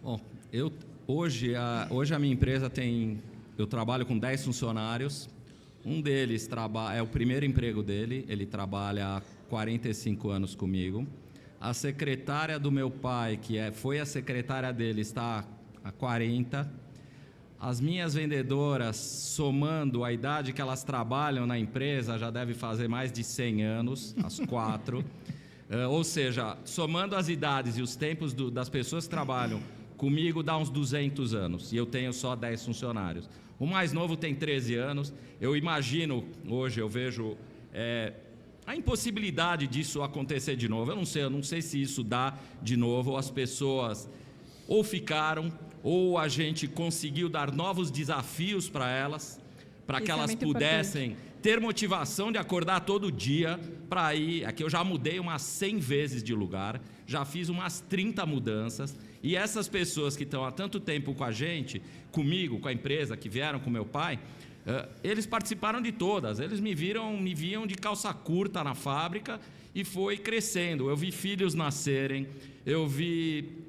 Bom, hoje a minha empresa tem... Eu trabalho com 10 funcionários, um deles é o primeiro emprego dele, ele trabalha há 45 anos comigo. A secretária do meu pai, foi a secretária dele, está há 40. As minhas vendedoras, somando a idade que elas trabalham na empresa, já deve fazer mais de 100 anos, as 4. Ou seja, somando as idades e os tempos das pessoas que trabalham comigo, dá uns 200 anos, e eu tenho só 10 funcionários. O mais novo tem 13 anos. Eu imagino, hoje eu vejo a impossibilidade disso acontecer de novo. Eu não sei se isso dá de novo, ou as pessoas ou ficaram, ou a gente conseguiu dar novos desafios para elas, para que elas pudessem ter motivação de acordar todo dia para ir. Aqui eu já mudei umas 100 vezes de lugar, já fiz umas 30 mudanças, e essas pessoas que estão há tanto tempo com a gente, comigo, com a empresa, que vieram com meu pai, eles participaram de todas. Eles me viam de calça curta na fábrica e foi crescendo. Eu vi filhos nascerem, eu vi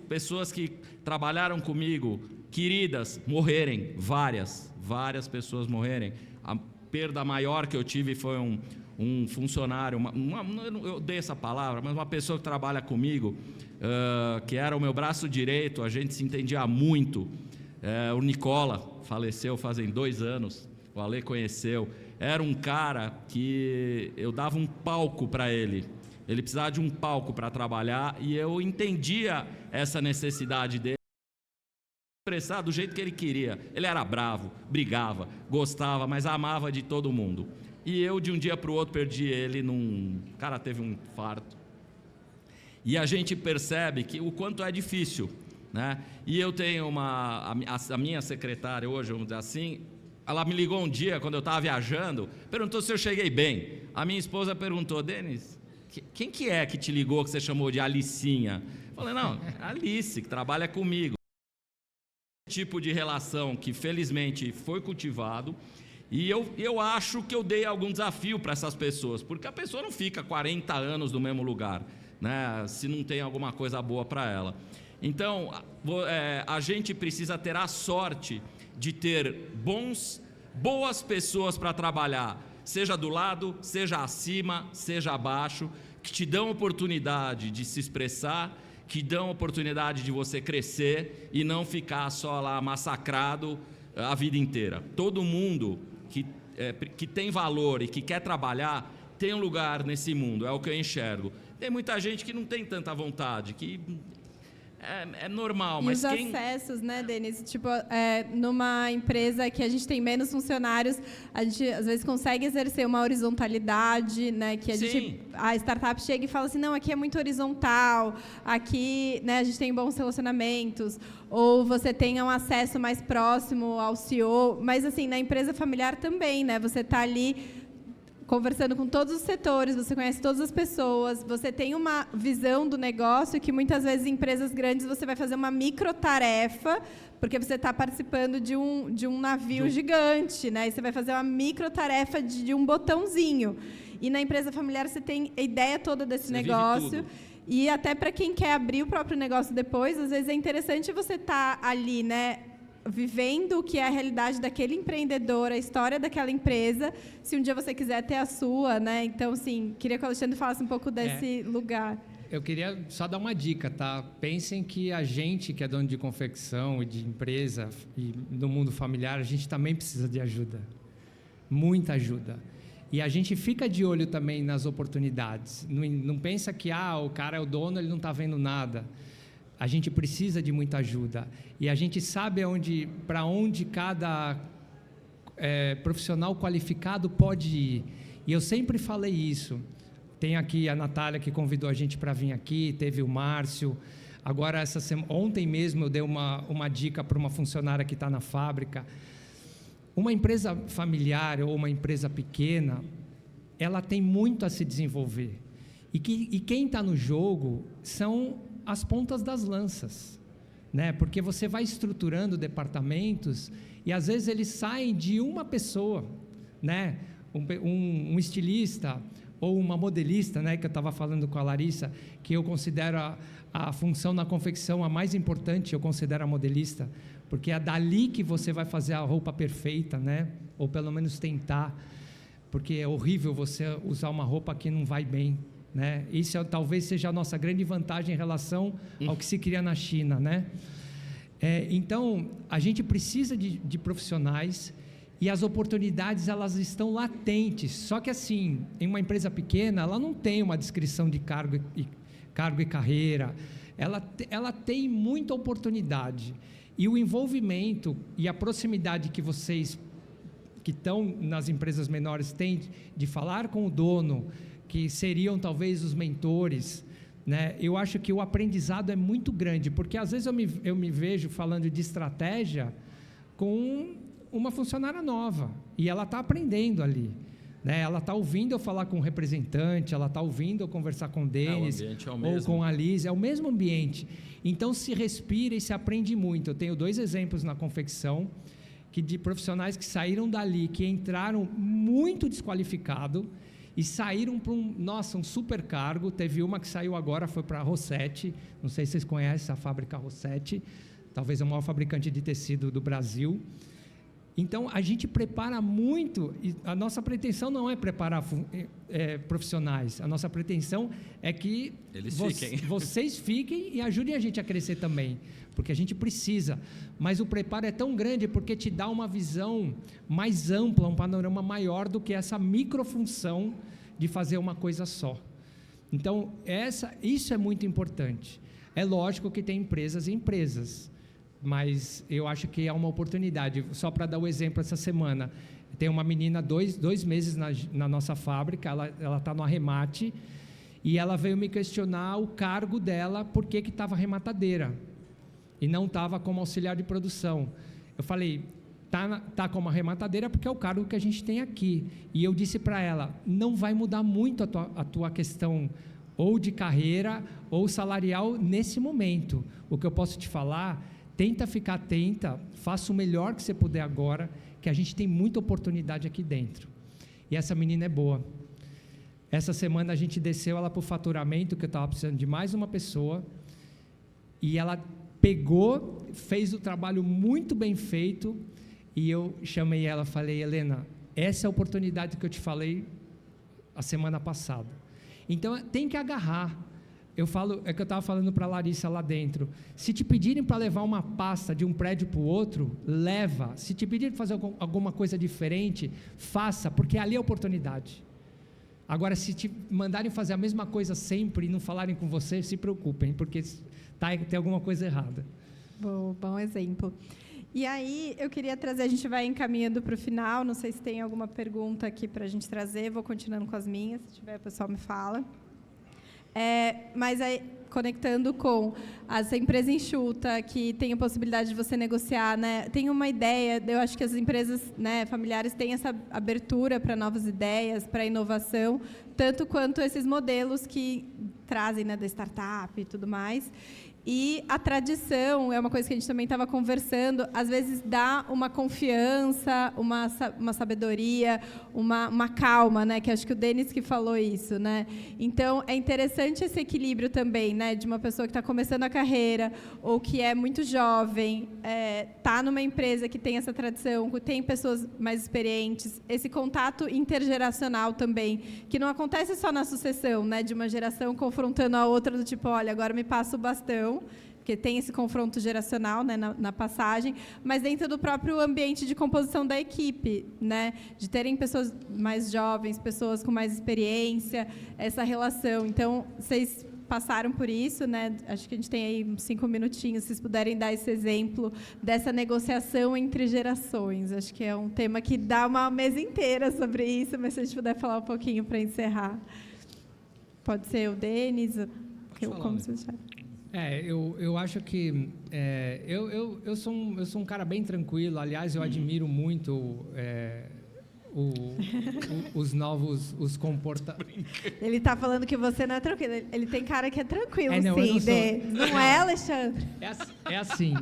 pessoas que trabalharam comigo, queridas, morrerem, várias pessoas morrerem. A perda maior que eu tive foi um funcionário, eu dei essa palavra, mas uma pessoa que trabalha comigo, que era o meu braço direito, a gente se entendia muito. O Nicola faleceu fazem 2 anos, o Ale conheceu. Era um cara que eu dava um palco para ele. Ele precisava de um palco para trabalhar e eu entendia essa necessidade dele. Expressar do jeito que ele queria. Ele era bravo, brigava, gostava, mas amava de todo mundo. E eu, de um dia para o outro, perdi ele o cara teve um infarto. E a gente percebe que o quanto é difícil, né? E eu tenho a minha secretária hoje, vamos dizer assim, ela me ligou um dia, quando eu estava viajando, perguntou se eu cheguei bem. A minha esposa perguntou: Denis, quem que é que te ligou, que você chamou de Alicinha? Eu falei: não, Alice, que trabalha comigo. Tipo de relação que felizmente foi cultivado, E eu acho que eu dei algum desafio para essas pessoas, porque a pessoa não fica 40 anos no mesmo lugar, né, se não tem alguma coisa boa para ela. Então, a gente precisa ter a sorte de ter boas pessoas para trabalhar, seja do lado, seja acima, seja abaixo, que te dão oportunidade de se expressar, que dão oportunidade de você crescer e não ficar só lá massacrado a vida inteira. Todo mundo que tem valor e que quer trabalhar tem um lugar nesse mundo, é o que eu enxergo. Tem muita gente que não tem tanta vontade, que é normal, e mas os acessos, né, Denis? Tipo, numa empresa que a gente tem menos funcionários, a gente às vezes consegue exercer uma horizontalidade, né? Que a startup chega e fala assim, não, aqui é muito horizontal, aqui, né, a gente tem bons relacionamentos, ou você tenha um acesso mais próximo ao CEO, mas assim, na empresa familiar também, né? Você está ali conversando com todos os setores, você conhece todas as pessoas, você tem uma visão do negócio que muitas vezes em empresas grandes você vai fazer uma microtarefa, porque você está participando de um navio gigante, né? E você vai fazer uma microtarefa de um botãozinho. E na empresa familiar você tem a ideia toda desse negócio. E até para quem quer abrir o próprio negócio depois, às vezes é interessante você estar ali, né, vivendo o que é a realidade daquele empreendedor, a história daquela empresa, se um dia você quiser ter a sua, né? Então, sim, queria que o Alexandre falasse um pouco desse lugar. Eu queria só dar uma dica, tá? Pensem que a gente que é dono de confecção e de empresa e no mundo familiar, a gente também precisa de ajuda, muita ajuda. E a gente fica de olho também nas oportunidades. Não pensa que o cara é o dono, ele não está vendo nada. A gente precisa de muita ajuda e a gente sabe para onde cada profissional qualificado pode ir. E eu sempre falei isso. Tem aqui a Natália que convidou a gente para vir aqui, teve o Márcio. Agora, ontem mesmo eu dei uma dica para uma funcionária que está na fábrica. Uma empresa familiar ou uma empresa pequena, ela tem muito a se desenvolver. E quem está no jogo são as pontas das lanças, né? Porque você vai estruturando departamentos e às vezes eles saem de uma pessoa, né? Um estilista ou uma modelista, né? Que eu estava falando com a Larissa, que eu considero a função na confecção a mais importante, eu considero a modelista, porque é dali que você vai fazer a roupa perfeita, né? Ou pelo menos tentar, porque é horrível você usar uma roupa que não vai bem, né? Isso talvez seja a nossa grande vantagem em relação ao que se cria na China, né? Então, a gente precisa de profissionais e as oportunidades, elas estão latentes. Só que, assim, em uma empresa pequena, ela não tem uma descrição de cargo e carreira. Ela tem muita oportunidade. E o envolvimento e a proximidade que vocês que estão nas empresas menores têm de falar com o dono, que seriam talvez os mentores, né? Eu acho que o aprendizado é muito grande, porque às vezes eu me vejo falando de estratégia com uma funcionária nova, e ela está aprendendo ali, né? Ela está ouvindo eu falar com um representante, ela está ouvindo eu conversar com o Denis, ou com a Liz, é o mesmo ambiente. Então se respira e se aprende muito. Eu tenho 2 exemplos na confecção, de profissionais que saíram dali, que entraram muito desqualificado, e saíram para um super cargo. Teve uma que saiu agora, foi para a Rossetti, não sei se vocês conhecem a fábrica Rossetti, talvez a maior fabricante de tecido do Brasil. Então, a gente prepara muito, e a nossa pretensão não é preparar profissionais, a nossa pretensão é que vocês fiquem e ajudem a gente a crescer também, porque a gente precisa, mas o preparo é tão grande porque te dá uma visão mais ampla, um panorama maior do que essa microfunção de fazer uma coisa só. Então, isso é muito importante. É lógico que tem empresas e empresas, mas eu acho que é uma oportunidade. Só para dar o exemplo, essa semana, tem uma menina, 2 meses na nossa fábrica, ela está no arremate, e ela veio me questionar o cargo dela, por que estava arrematadeira, e não estava como auxiliar de produção. Eu falei, tá como arrematadeira porque é o cargo que a gente tem aqui. E eu disse para ela, não vai mudar muito a tua questão ou de carreira ou salarial nesse momento. O que eu posso te falar, tenta ficar atenta, faça o melhor que você puder agora, que a gente tem muita oportunidade aqui dentro. E essa menina é boa. Essa semana a gente desceu ela para o faturamento, que eu estava precisando de mais uma pessoa, e ela pegou, fez o trabalho muito bem feito, e eu chamei ela, falei: Helena, essa é a oportunidade que eu te falei a semana passada. Então, tem que agarrar. Eu falo, é que eu estava falando para a Larissa lá dentro, se te pedirem para levar uma pasta de um prédio para o outro, leva. Se te pedirem para fazer alguma coisa diferente, faça, porque ali é a oportunidade. Agora, se te mandarem fazer a mesma coisa sempre e não falarem com você, se preocupem, porque tem alguma coisa errada. Bom exemplo. E aí, eu queria trazer, a gente vai encaminhando para o final, não sei se tem alguma pergunta aqui para a gente trazer, vou continuando com as minhas, se tiver, o pessoal me fala. Mas aí, conectando com essa empresa enxuta, que tem a possibilidade de você negociar, né? Tem uma ideia, eu acho que as empresas, né, familiares têm essa abertura para novas ideias, para inovação, tanto quanto esses modelos que trazem, né, da startup e tudo mais. E a tradição, é uma coisa que a gente também estava conversando, às vezes dá uma confiança, uma sabedoria, uma calma, né? Que acho que o Denis que falou isso, né? Então, é interessante esse equilíbrio também, né? De uma pessoa que está começando a carreira, ou que é muito jovem, tá numa empresa que tem essa tradição, que tem pessoas mais experientes, esse contato intergeracional também, que não acontece só na sucessão, né? De uma geração confrontando a outra, do tipo, olha, agora me passa o bastão, porque tem esse confronto geracional, né, na passagem, mas dentro do próprio ambiente de composição da equipe, né, de terem pessoas mais jovens, pessoas com mais experiência, essa relação. Então, vocês passaram por isso, né? Acho que a gente tem aí uns 5 minutinhos, se vocês puderem dar esse exemplo dessa negociação entre gerações. Acho que é um tema que dá uma mesa inteira sobre isso, mas se a gente puder falar um pouquinho para encerrar. Pode ser o Denis, como vocês acharem. Eu acho que eu sou um cara bem tranquilo. Aliás, eu admiro muito os novos comportamentos. Ele está falando que você não é tranquilo. Ele tem cara que é tranquilo, não, sim. Não é, Alexandre? É assim.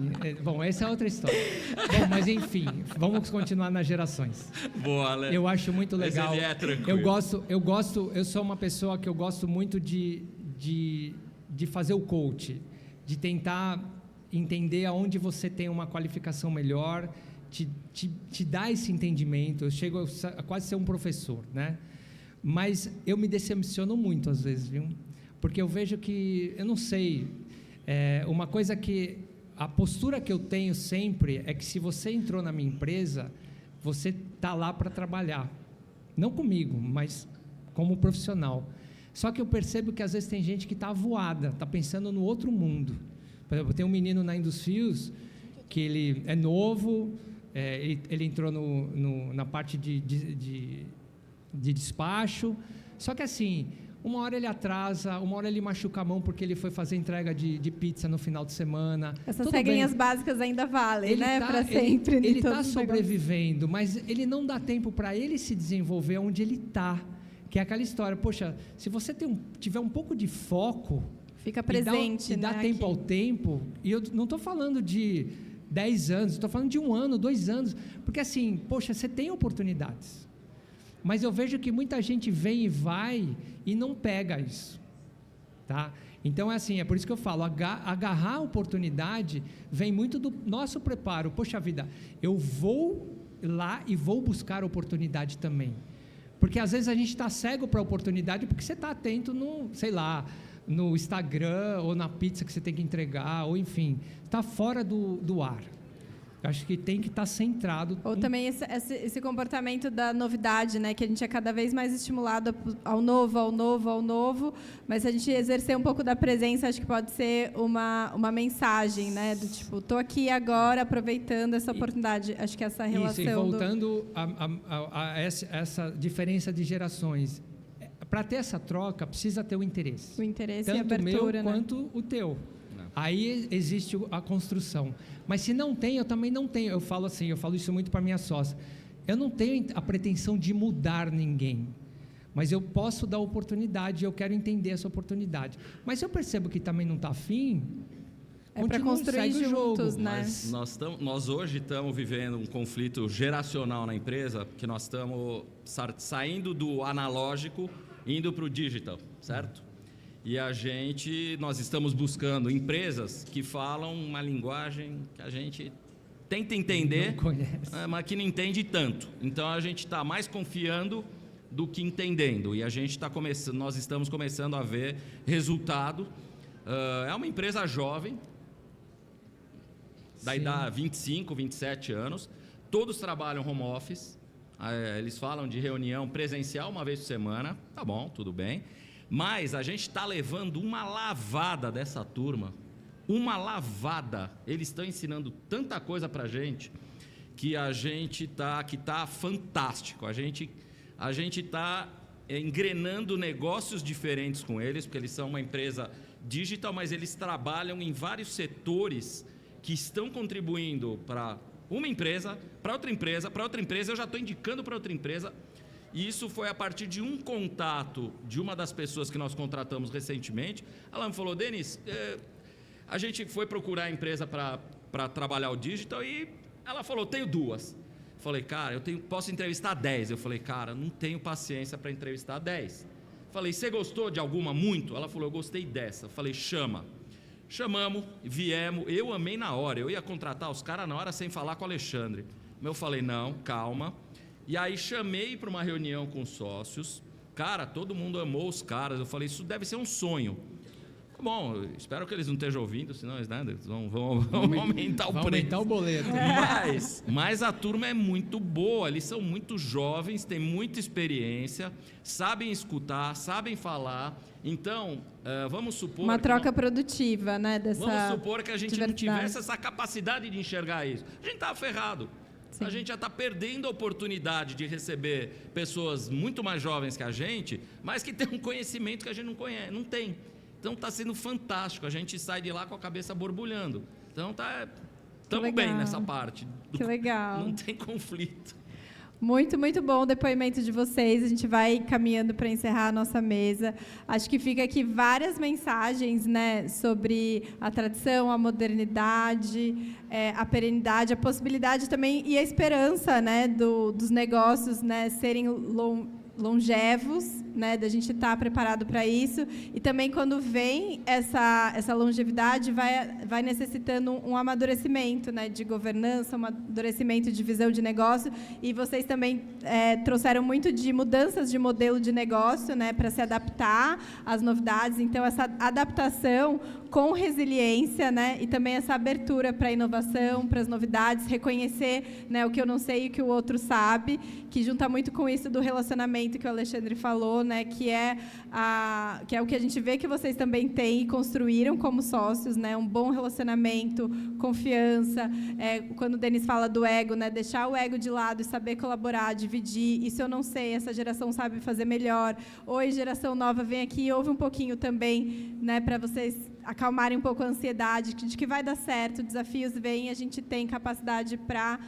Bom, essa é outra história. Bom, mas enfim, vamos continuar nas gerações. Boa, Ale. Eu acho muito legal. Mas ele é tranquilo. Eu sou uma pessoa que eu gosto muito de fazer o coach, de tentar entender aonde você tem uma qualificação melhor, te dar esse entendimento. Eu chego a quase ser um professor, né? Mas eu me decepciono muito às vezes, viu? Porque eu vejo que, eu não sei, uma coisa que, a postura que eu tenho sempre é que se você entrou na minha empresa, você está lá para trabalhar, não comigo, mas como profissional. Só que eu percebo que às vezes tem gente que está voada, está pensando no outro mundo. Por exemplo, tem um menino na Indusfios que ele é novo, ele entrou na parte de despacho, só que assim, uma hora ele atrasa, uma hora ele machuca a mão porque ele foi fazer entrega de pizza no final de semana. Essas regrinhas básicas ainda valem, né? Para sempre. Ele está sobrevivendo, mas ele não dá tempo para ele se desenvolver onde ele está. Que é aquela história, poxa, se você tiver um pouco de foco... Fica presente, e dá né, tempo aqui. Ao tempo, e eu não estou falando de 10 anos, estou falando de 1 ano, 2 anos, porque assim, poxa, você tem oportunidades, mas eu vejo que muita gente vem e vai e não pega isso, tá? Então é assim, é por isso que eu falo, agarrar a oportunidade vem muito do nosso preparo. Poxa vida, eu vou lá e vou buscar oportunidade também. Porque às vezes a gente está cego para a oportunidade porque você está atento no Instagram ou na pizza que você tem que entregar, ou enfim, está fora do ar. Eu acho que tem que estar centrado. Ou também esse comportamento da novidade, né? Que a gente é cada vez mais estimulado ao novo, mas se a gente exercer um pouco da presença, acho que pode ser uma mensagem, né? Do tipo, estou aqui agora aproveitando essa oportunidade. Acho que essa relação... Isso, e voltando a essa diferença de gerações, para ter essa troca, precisa ter o interesse. O interesse tanto e a abertura, meu, né? quanto o teu. Aí existe a construção. Mas se não tem, eu também não tenho. Eu falo isso muito para minha sócia. Eu não tenho a pretensão de mudar ninguém, mas eu posso dar oportunidade, eu quero entender essa oportunidade. Mas se eu percebo que também não está afim, É para construir juntos, né? Mas nós hoje estamos vivendo um conflito geracional na empresa, que nós estamos saindo do analógico e indo para o digital, certo? E nós estamos buscando empresas que falam uma linguagem que a gente tenta entender, mas que não entende tanto. Então a gente está mais confiando do que entendendo. E nós estamos começando a ver resultado. É uma empresa jovem, da idade 25, 27 anos, todos trabalham home office, eles falam de reunião presencial uma vez por semana, tá bom, tudo bem, mas a gente está levando uma lavada dessa turma, eles estão ensinando tanta coisa para a gente, que tá fantástico, a gente está engrenando negócios diferentes com eles, porque eles são uma empresa digital, mas eles trabalham em vários setores que estão contribuindo para uma empresa, para outra empresa, eu já estou indicando para outra empresa, e isso foi a partir de um contato de uma das pessoas que nós contratamos recentemente. Ela me falou: Denis, a gente foi procurar a empresa para trabalhar o digital, e ela falou: tenho 2. Falei: cara, posso entrevistar 10. Eu falei: cara, não tenho paciência para entrevistar 10. Falei: você gostou de alguma muito? Ela falou: eu gostei dessa. Falei: chamamos, viemos, eu amei na hora, eu ia contratar os caras na hora sem falar com o Alexandre. Eu falei: não, calma. E aí chamei para uma reunião com os sócios, cara, todo mundo amou os caras. Eu falei: isso deve ser um sonho. Bom, espero que eles não estejam ouvindo, senão eles vão aumentar o preço. Aumentar o boleto. Mas a turma é muito boa, eles são muito jovens, têm muita experiência, sabem escutar, sabem falar. Então, vamos supor... Uma troca produtiva, né? Vamos supor que a gente não tivesse essa capacidade de enxergar isso. A gente estava ferrado. Sim. A gente já está perdendo a oportunidade de receber pessoas muito mais jovens que a gente, mas que têm um conhecimento que a gente não tem. Então está sendo fantástico, a gente sai de lá com a cabeça borbulhando. Então estamos bem nessa parte. Que legal. Não tem conflito. Muito, muito bom o depoimento de vocês. A gente vai caminhando para encerrar a nossa mesa. Acho que fica aqui várias mensagens, né, sobre a tradição, a modernidade, a perenidade, a possibilidade também e a esperança, né, dos negócios, né, serem longevos, né, da gente estar preparado para isso, e também quando vem essa longevidade vai necessitando um amadurecimento, né, de governança, um amadurecimento de visão de negócio, e vocês também trouxeram muito de mudanças de modelo de negócio, né, para se adaptar às novidades. Então essa adaptação com resiliência, né, e também essa abertura para a inovação, para as novidades, reconhecer, né, o que eu não sei e o que o outro sabe, que junta muito com isso do relacionamento que o Alexandre falou, né, que é o que a gente vê que vocês também têm e construíram como sócios, né, um bom relacionamento, confiança. Quando o Denis fala do ego, né, deixar o ego de lado e saber colaborar, dividir. Isso eu não sei, essa geração sabe fazer melhor. Oi, geração nova, vem aqui e ouve um pouquinho também, né, para vocês acalmarem um pouco a ansiedade de que vai dar certo, desafios vêm, a gente tem capacidade para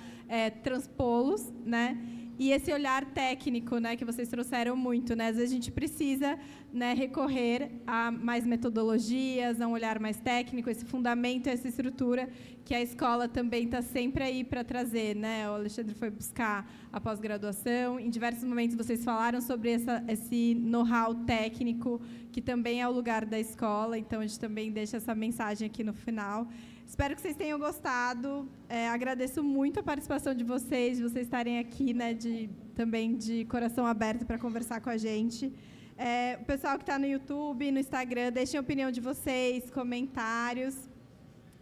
transpô-los, né? E esse olhar técnico, né, que vocês trouxeram muito, né? Às vezes a gente precisa, né, recorrer a mais metodologias, a um olhar mais técnico, esse fundamento, essa estrutura que a escola também está sempre aí para trazer, né? O Alexandre foi buscar a pós-graduação. Em diversos momentos vocês falaram sobre esse know-how técnico que também é o lugar da escola. Então a gente também deixa essa mensagem aqui no final. Espero que vocês tenham gostado. Agradeço muito a participação de vocês estarem aqui, né, também de coração aberto para conversar com a gente. O pessoal que está no YouTube, no Instagram, deixem a opinião de vocês, comentários.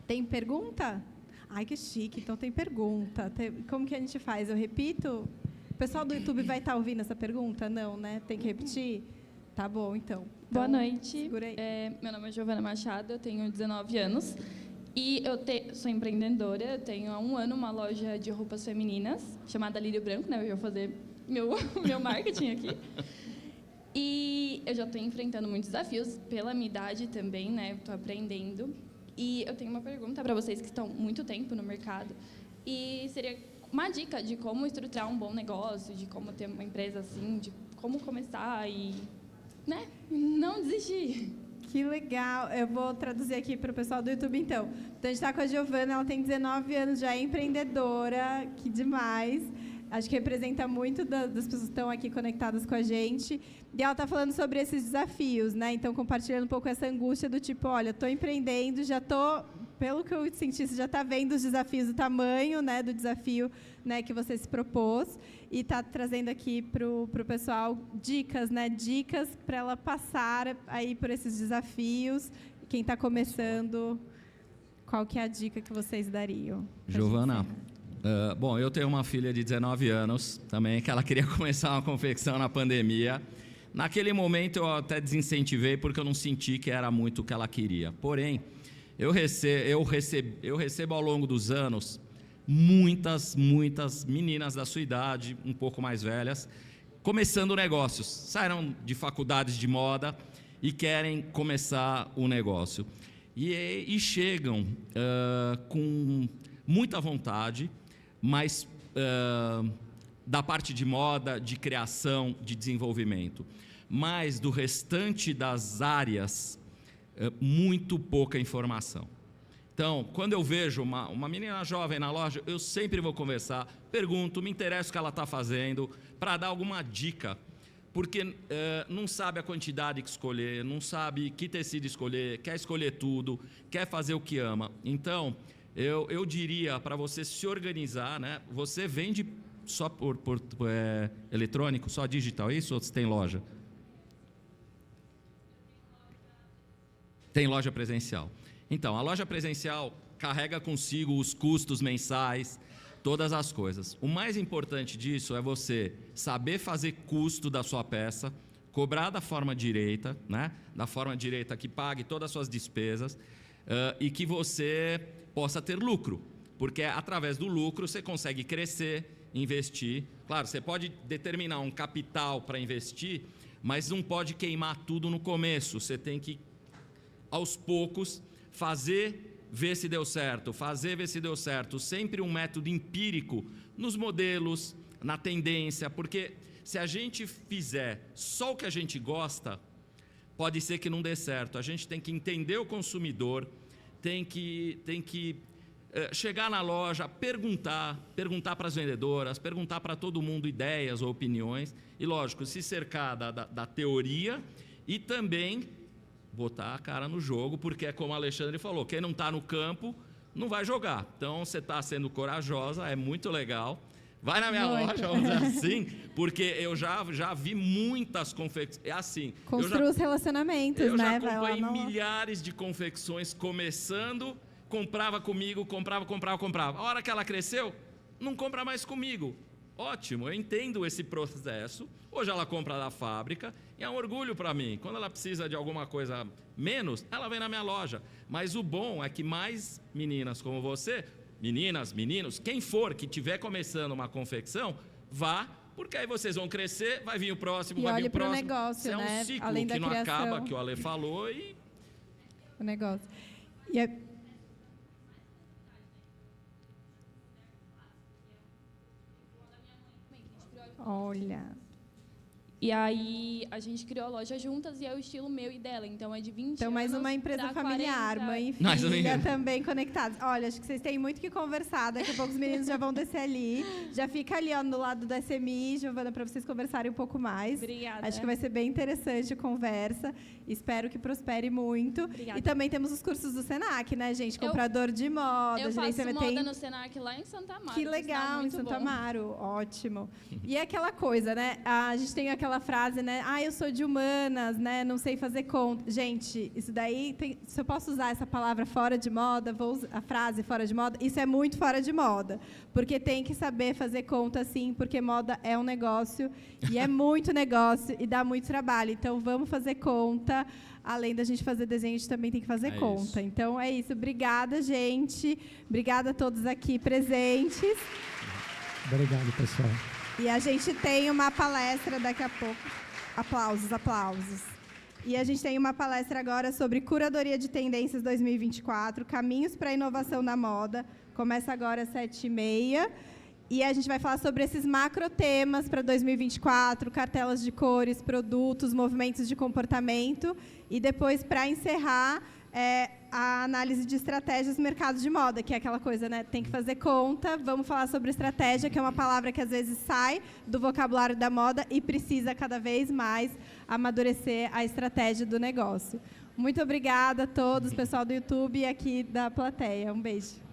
Tem pergunta? Ai, que chique, então tem pergunta. Como que a gente faz? Eu repito? O pessoal do YouTube vai estar ouvindo essa pergunta? Não, né? Tem que repetir? Tá bom, então. Boa noite. Segura aí. Meu nome é Giovana Machado, eu tenho 19 anos. E eu sou empreendedora, eu tenho há 1 ano uma loja de roupas femininas, chamada Lírio Branco, né? Eu vou fazer meu marketing aqui. E eu já estou enfrentando muitos desafios, pela minha idade também, né? Estou aprendendo. E eu tenho uma pergunta para vocês que estão muito tempo no mercado. E seria uma dica de como estruturar um bom negócio, de como ter uma empresa assim, de como começar e, né, não desistir. Que legal. Eu vou traduzir aqui para o pessoal do YouTube, então. Então, a gente está com a Giovana, ela tem 19 anos, já é empreendedora, que demais. Acho que representa muito das pessoas que estão aqui conectadas com a gente. E ela está falando sobre esses desafios, né? Então, compartilhando um pouco essa angústia do tipo, olha, estou empreendendo, já estou, pelo que eu senti, você já está vendo os desafios, o tamanho, né, do desafio, né, que você se propôs. E está trazendo aqui para o pessoal dicas, né? Dicas para ela passar aí por esses desafios. Quem está começando, qual que é a dica que vocês dariam? Giovana, bom, eu tenho uma filha de 19 anos também, que ela queria começar uma confecção na pandemia. Naquele momento eu até desincentivei porque eu não senti que era muito o que ela queria. Porém, eu recebo ao longo dos anos muitas meninas da sua idade, um pouco mais velhas, começando negócios. Saíram de faculdades de moda e querem começar o negócio. E chegam com muita vontade, mas da parte de moda, de criação, de desenvolvimento. Mas do restante das áreas, muito pouca informação. Então, quando eu vejo uma menina jovem na loja, eu sempre vou conversar, pergunto, me interessa o que ela está fazendo, para dar alguma dica, porque não sabe a quantidade que escolher, não sabe que tecido escolher, quer escolher tudo, quer fazer o que ama. Então, eu diria para você se organizar, né? Você vende só por eletrônico, só digital, isso ou você tem loja? Tem loja presencial. Então, a loja presencial carrega consigo os custos mensais, todas as coisas. O mais importante disso é você saber fazer custo da sua peça, cobrar da forma direita, né? Da forma direita que pague todas as suas despesas e que você possa ter lucro, porque através do lucro você consegue crescer, investir. Claro, você pode determinar um capital para investir, mas não pode queimar tudo no começo. Você tem que, aos poucos, ver se deu certo, ver se deu certo, sempre um método empírico nos modelos, na tendência, porque se a gente fizer só o que a gente gosta, pode ser que não dê certo. A gente tem que entender o consumidor, tem que chegar na loja, perguntar para as vendedoras, perguntar para todo mundo ideias ou opiniões, e lógico, se cercar da teoria e também botar a cara no jogo, porque é como o Alexandre falou, quem não está no campo não vai jogar. Então, você está sendo corajosa, é muito legal. Vai na minha loja, vamos dizer assim, porque eu já vi muitas confecções. É assim. Construa os relacionamentos, eu né? Eu já acompanhei milhares de confecções começando, comprava comigo, comprava. A hora que ela cresceu, não compra mais comigo. Ótimo, eu entendo esse processo. Hoje ela compra da fábrica e é um orgulho para mim. Quando ela precisa de alguma coisa menos, ela vem na minha loja. Mas o bom é que mais meninas como você, meninas, meninos, quem for que estiver começando uma confecção, vá, porque aí vocês vão crescer, vai vir o próximo, e vai vir o próximo. Negócio, é um né? ciclo Além que da não criação. acaba, que o Ale falou e... O negócio. E é... Olha... E aí, a gente criou a loja juntas e é o estilo meu e dela. Então, é de 20 Então, anos mais uma empresa familiar, 40. mãe e filha também conectadas. Olha, acho que vocês têm muito que conversar. Daqui a pouco os meninos já vão descer ali. Já fica ali, ó, no lado do SMI, Giovana, para vocês conversarem um pouco mais. Obrigada. Acho que vai ser bem interessante a conversa. Espero que prospere muito. Obrigada. E também temos os cursos do Senac, né, gente? Comprador de moda. Eu faço moda no Senac lá em Santa Amaro. Que legal, em Santa Amaro. Ótimo. E é aquela coisa, né? A gente tem aquela frase, né? Ah, eu sou de humanas, né? Não sei fazer conta. Gente, isso daí, se eu posso usar essa palavra fora de moda, vou usar a frase fora de moda, isso é muito fora de moda. Porque tem que saber fazer conta, sim, porque moda é um negócio, e é muito negócio, e dá muito trabalho. Então, vamos fazer conta. Além da gente fazer desenho, a gente também tem que fazer conta. Isso. Então, é isso. Obrigada, gente. Obrigada a todos aqui presentes. Obrigado, pessoal. E a gente tem uma palestra daqui a pouco. Aplausos, aplausos. E a gente tem uma palestra agora sobre Curadoria de Tendências 2024, Caminhos para a Inovação na Moda. Começa agora às 7h30. E a gente vai falar sobre esses macro temas para 2024, cartelas de cores, produtos, movimentos de comportamento. E depois, para encerrar, a análise de estratégias no mercado de moda, que é aquela coisa, né? Tem que fazer conta. Vamos falar sobre estratégia, que é uma palavra que às vezes sai do vocabulário da moda e precisa cada vez mais amadurecer a estratégia do negócio. Muito obrigada a todos, pessoal do YouTube e aqui da plateia. Um beijo.